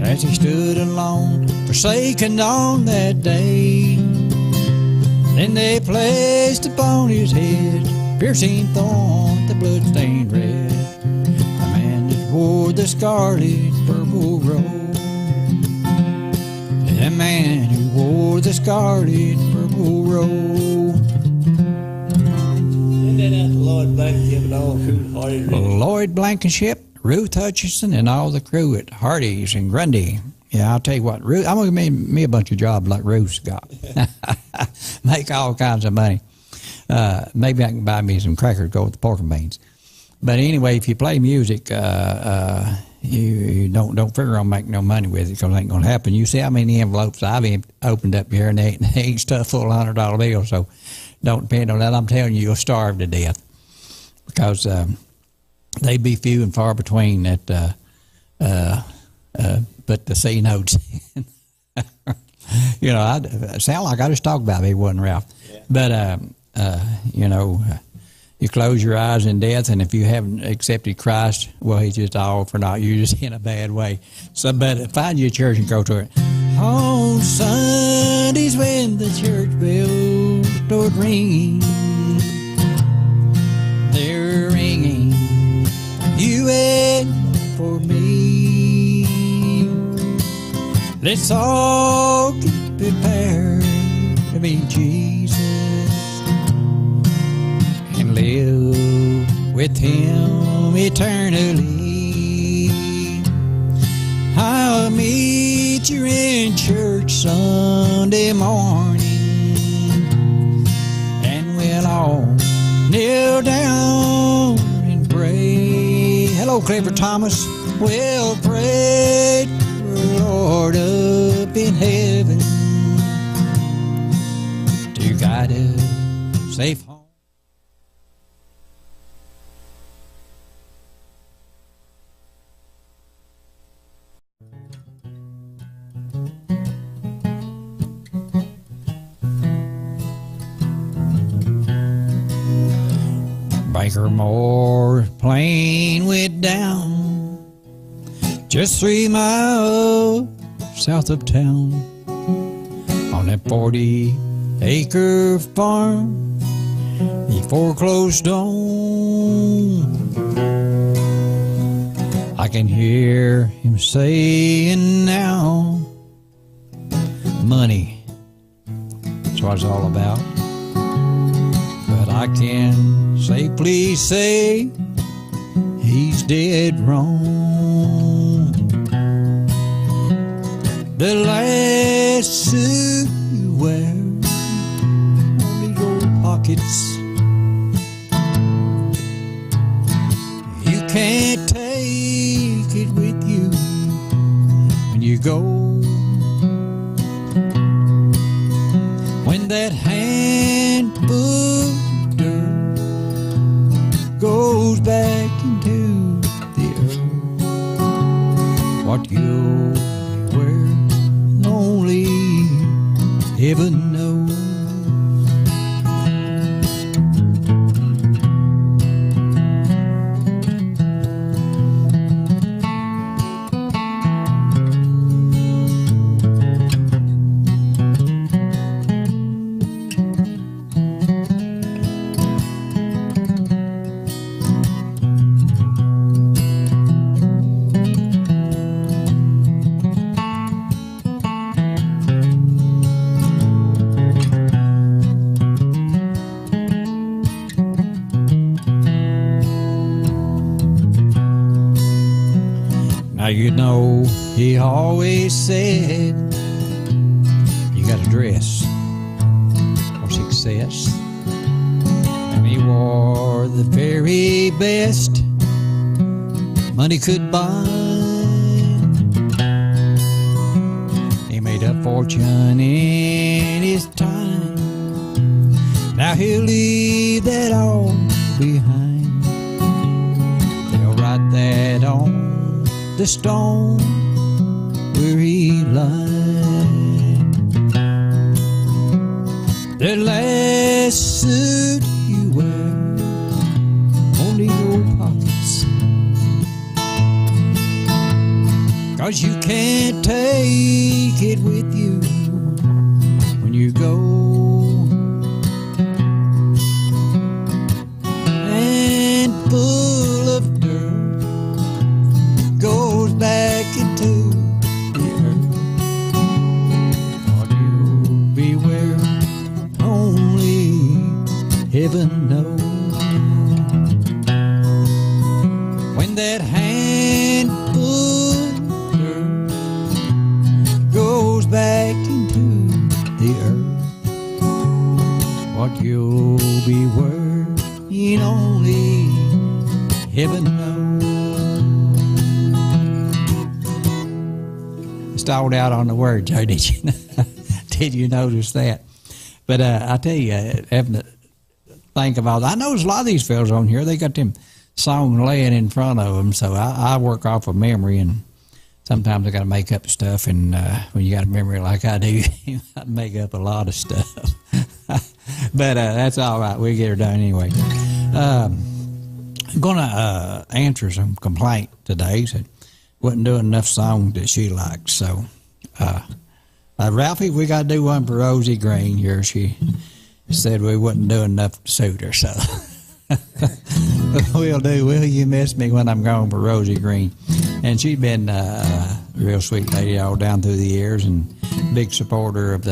As he stood alone, forsaken on that day. Then they placed upon his head piercing thorn, the blood-stained red. A man that wore the scarlet purple robe. A man who wore the scarlet purple robe. Isn't that Lloyd Blankenship and all the crew at Hardy's? Lloyd Blankenship, Ruth Hutchinson, and all the crew at Hardy's and Grundy. Yeah, I'll tell you what, Ruth, I'm going to make me a bunch of jobs like Ruth's got. Make all kinds of money. Maybe I can buy me some crackers, go with the pork and beans. But anyway, if you play music, you don't figure on making no money with it, because it ain't going to happen. You see how many envelopes I've opened up here, and they ain't stuffed full of $100 bills, so don't depend on that. I'm telling you, you'll starve to death, because they be few and far between that put the C notes in. You know, I sound like I just talked about me, wasn't Ralph? Yeah. But, you know, you close your eyes in death, and if you haven't accepted Christ, well, he's just all for naught. You're just in a bad way. So, but find you a church and go to it. On Sundays when the church bells start ringing, they're ringing, you wait for me. Let's all get prepared to meet Jesus and live with him eternally. I'll meet you in church Sunday morning, and we'll all kneel down and pray. Hello, Clifford Thomas. We'll pray to the Lord up in heaven to guide us safe home. Baker Moore plane went down just 3 miles south of town on that 40-acre farm he foreclosed on. I can hear him saying now, money, that's what it's all about. But I can safely say he's dead wrong. The last suit you wear, these old pockets, you can't take it with you when you go. When that handful of dirt goes back into the earth, what you'll wear only heaven knows. You know, he always said you got to dress for success, and he wore the very best money could buy. He made fortune in his time. Now he'll leave that all behind. They'll write that on the stone where he lied. The last suit you wear only your pockets, 'cause you can't take it with you when you go. And full of dirt goes back into the earth. What you'll be wearing only heaven knows. When that handful of dirt goes back into the earth, what you'll be worrying only heaven knows. Stalled out on the word, Joe. Did you notice that? But I tell you, having to think of all that. I notice a lot of these fellas on here, they got them songs laying in front of them, so I work off of memory, and sometimes I got to make up stuff, and when you got a memory like I do, you got to make up a lot of stuff. But that's all right. We'll get her done anyway. I'm going to answer some complaint today. Said wasn't doing enough songs that she liked, so Ralphie, we got to do one for Rosie Green here. She said we wasn't doing enough to suit her, so we'll do Will You Miss Me When I'm Gone for Rosie Green. And she's been a real sweet lady all down through the years, and big supporter of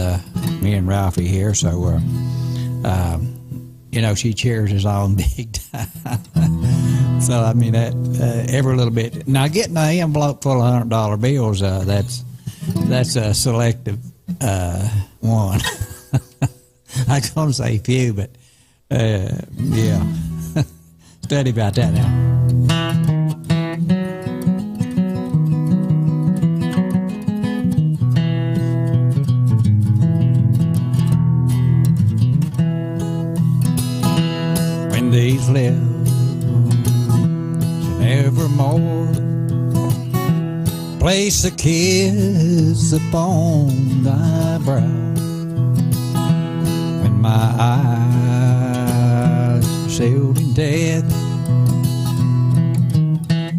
me and Ralphie here, so you know, she cheers us on big time. So I mean, that every little bit. Now getting an envelope full of $100 bills, that's a selective one. I was gonna say few, but yeah. Study about that now. When these lips evermore place a kiss upon thy brow, when my eyes are sealed in death,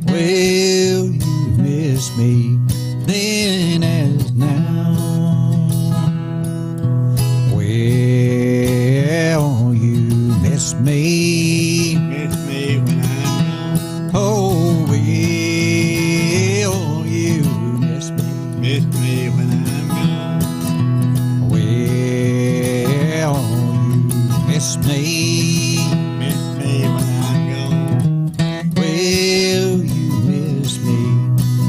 will you miss me then as now? Will you miss me? Miss me when I'm gone. Oh, will you miss me? Miss me when I'm gone. Will you miss me? Miss me when I'm gone. Will you miss me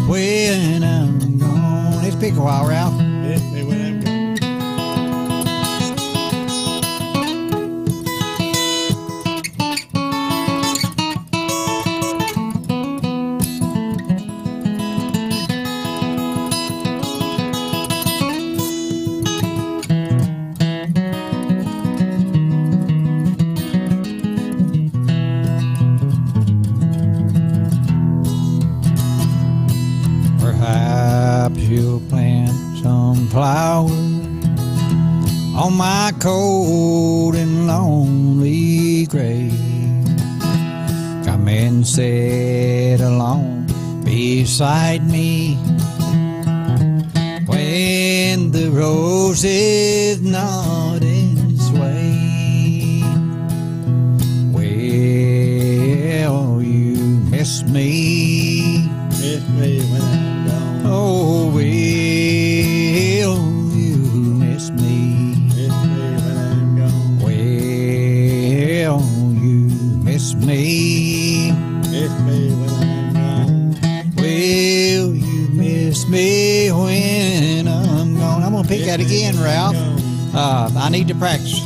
when I'm gone? Let's pick a while, Ralph. Miss me when I'm gone. Perhaps you'll plant some flowers on my cold and lonely grave. Come and sit alone beside me when the roses nod and sway. Will you miss me? Miss me when I'm gone. Oh, will you miss me? Miss me when I'm gone. Will you miss me? Miss me when I'm gone. Will you miss me when I'm gone? I'm gonna pick that again, Ralph. I need to practice.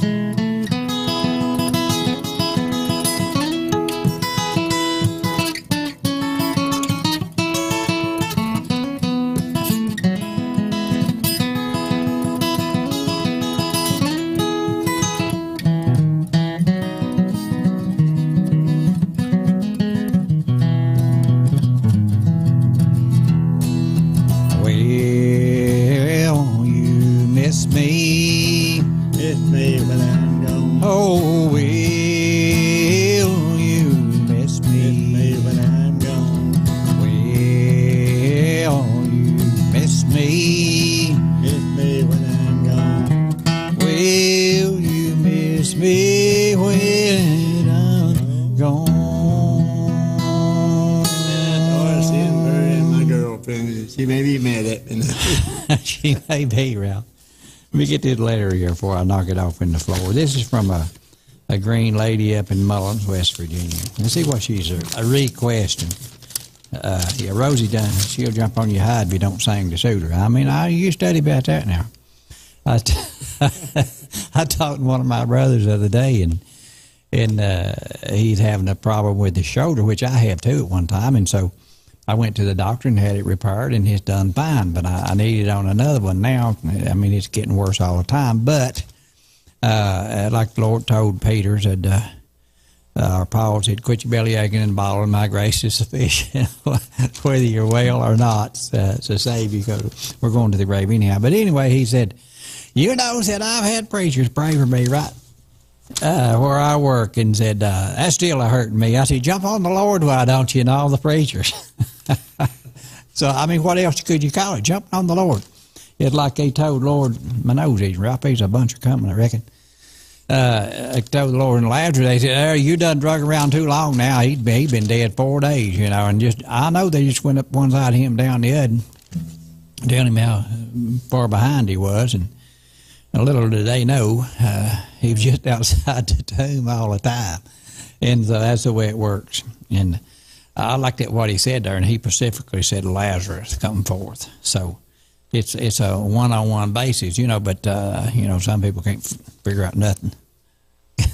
She may be mad at me now. She may be, Ralph. Let me get this letter here before I knock it off in the floor. This is from a green lady up in Mullins, West Virginia. Let's see what she's requesting. Yeah, Rosie done. She'll jump on your hide if you don't sing to suit her. I mean, you study about that now. I talked to one of my brothers the other day, and he's having a problem with his shoulder, which I have too at one time, and so I went to the doctor and had it repaired, and it's done fine. But I need it on another one now. I mean, it's getting worse all the time. But like the Lord told Peter, said, or Paul said, quit your belly aching and bottling. My grace is sufficient, whether you're well or not, to save you. Because we're going to the grave anyhow. But anyway, he said, said I've had preachers pray for me right where I work, and said that's still hurting me. I said, jump on the Lord, why don't you? And all the preachers. So I mean, what else could you call it? Jumping on the Lord. It's like they told Lord, my nose is rough. There's a bunch of coming, I reckon. They told the Lord and Lazarus, they said, you done drug around too long now. He'd been dead 4 days, and I know they just went up one side of him down the other, telling him how far behind he was, and little did they know, he was just outside the tomb all the time. And so that's the way it works. And I liked it what he said there, and he specifically said Lazarus come forth. So it's a one-on-one basis, but some people can't figure out nothing.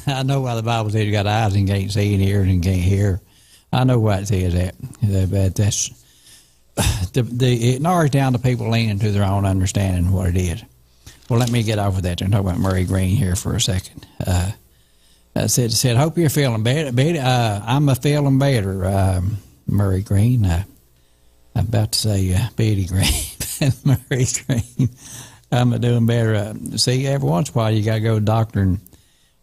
I know why the Bible says you got eyes and can't see and ears and can't hear. I know why it says that. But that's it narrows down to people leaning to their own understanding of what it is. Well, let me get off of that and talk about Murray Green here for a second. Said, hope you're feeling better. I'm feeling better, Murray Green. I'm about to say Betty Green, Murray Green. I'm doing better. See, every once in a while you got to go to the doctor and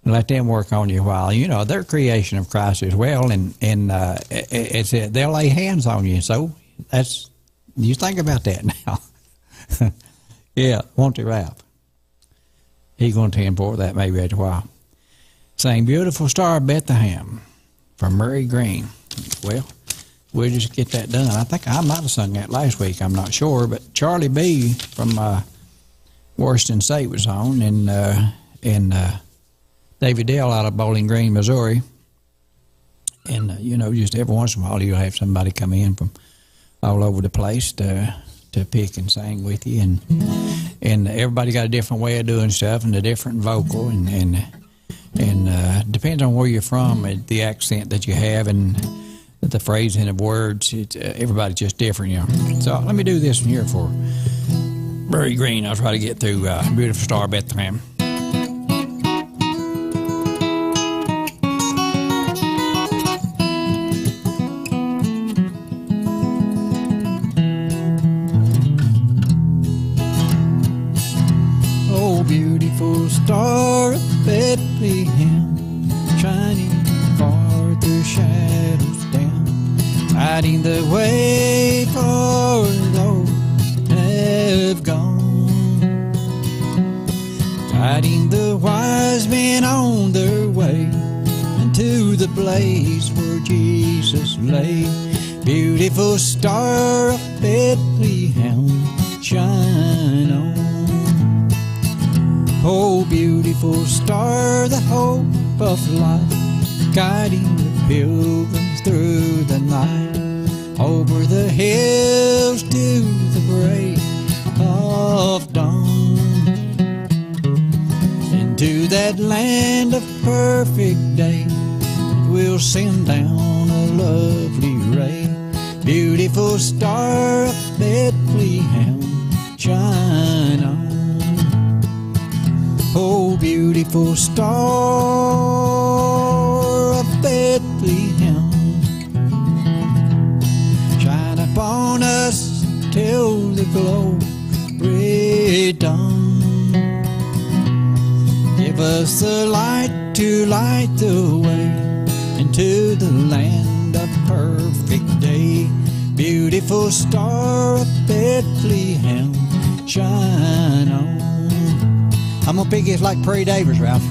let them work on you a while. They're creation of Christ as well, and they'll lay hands on you. So you think about that now. Yeah, won't you, Ralph? He's going to tend for that maybe after a while. Saying Beautiful Star of Bethlehem from Murray Green. Well, we'll just get that done. I think I might have sung that last week. I'm not sure. But Charlie B. from Washington State was on, and David Dale out of Bowling Green, Missouri. And, just every once in a while you'll have somebody come in from all over the place to pick and sing with you, and everybody got a different way of doing stuff and a different vocal, and depends on where you're from, the accent that you have, and the phrasing of words. Everybody's just different, So let me do this one here for Murray Green. I'll try to get through Beautiful Star of Bethlehem. Beautiful star of Bethlehem, shining far through shadows down, lighting the way for those that have gone, guiding the wise men on their way into the place where Jesus lay. Beautiful star of Bethlehem, shine on. Oh, beautiful star, the hope of life, guiding the pilgrims through the night, over the hills to the break of dawn, into that land of perfect day, we'll send down a lovely ray. Beautiful star of Bethlehem, shine on. Oh, beautiful star of Bethlehem, shine upon us till the glory dawn. Give us the light to light the way into the land of perfect day. Beautiful star of Bethlehem, shine on. I'm going to pick it like Prairie Davis, Ralph.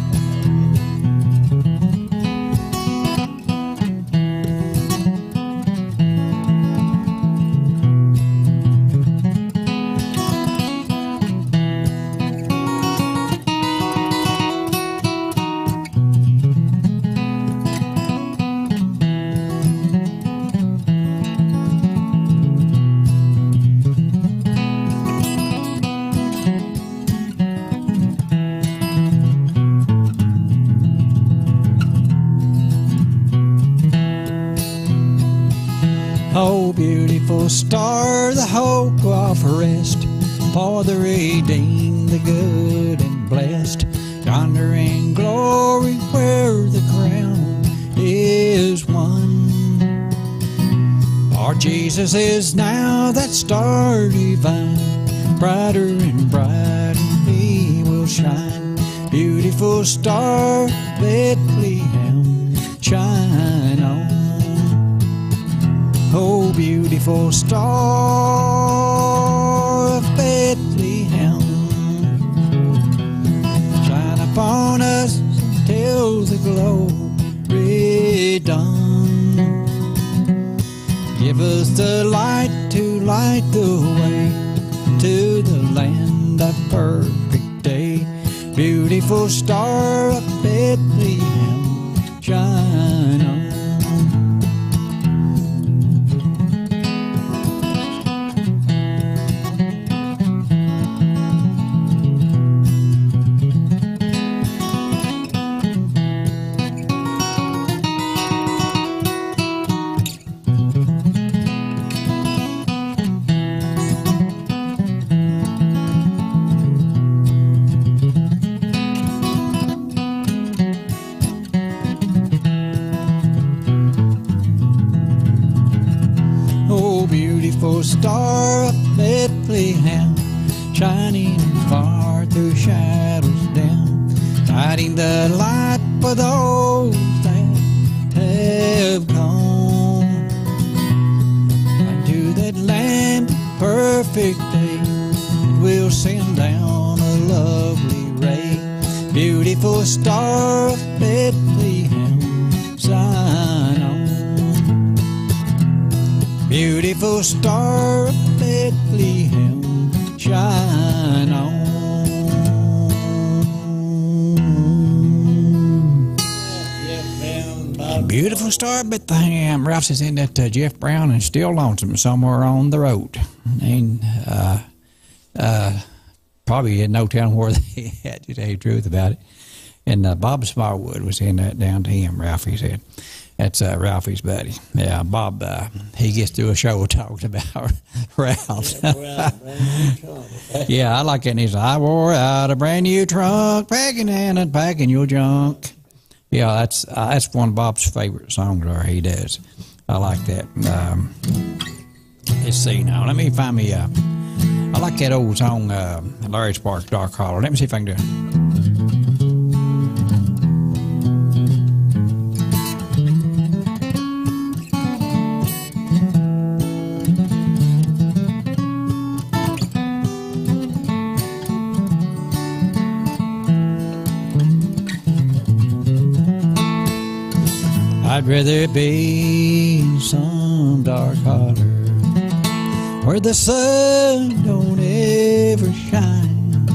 Oh, beautiful star, the hope of rest for the redeemed, the good and blessed, yonder in glory where the crown is won. For Jesus is now that star divine, brighter and brighter he will shine. Beautiful star, Bethlehem, shine on. Oh, beautiful star of Bethlehem, shine upon us till the glory done. Give us the light to light the way to the land of perfect day. Beautiful star of Bethlehem, shine on. Beautiful star of Bethlehem, shining far through shadows down, guiding the light for those that have gone unto that land of perfect day. It will send down a lovely ray. Beautiful star of Bethlehem, shine on. Beautiful star of Bethlehem, shine on. Beautiful star of Bethlehem. Ralph says, isn't that Jeff Brown and Still Lonesome somewhere on the road? And probably had no telling where they had to tell you the truth about it. And Bob Smallwood was in that down to him, Ralph, he said. That's Ralphie's buddy. Yeah, Bob, he gets through a show talking about Ralph. Yeah, I like it. And he's like, I wore out a brand new trunk, packing and unpacking your junk. Yeah, that's one of Bob's favorite songs, or he does. I like that. Let's see now. Let me find me, I like that old song, Larry Sparks, Dark Hollow. Let me see if I can do it. I'd rather be in some dark holler where the sun don't ever shine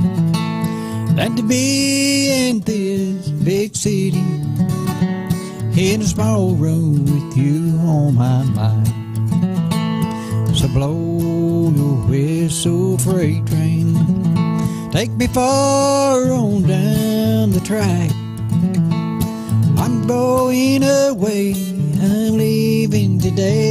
than to be in this big city in a small room with you on my mind. So blow your whistle, freight train, take me far on down the track. I'm going away, I'm leaving today.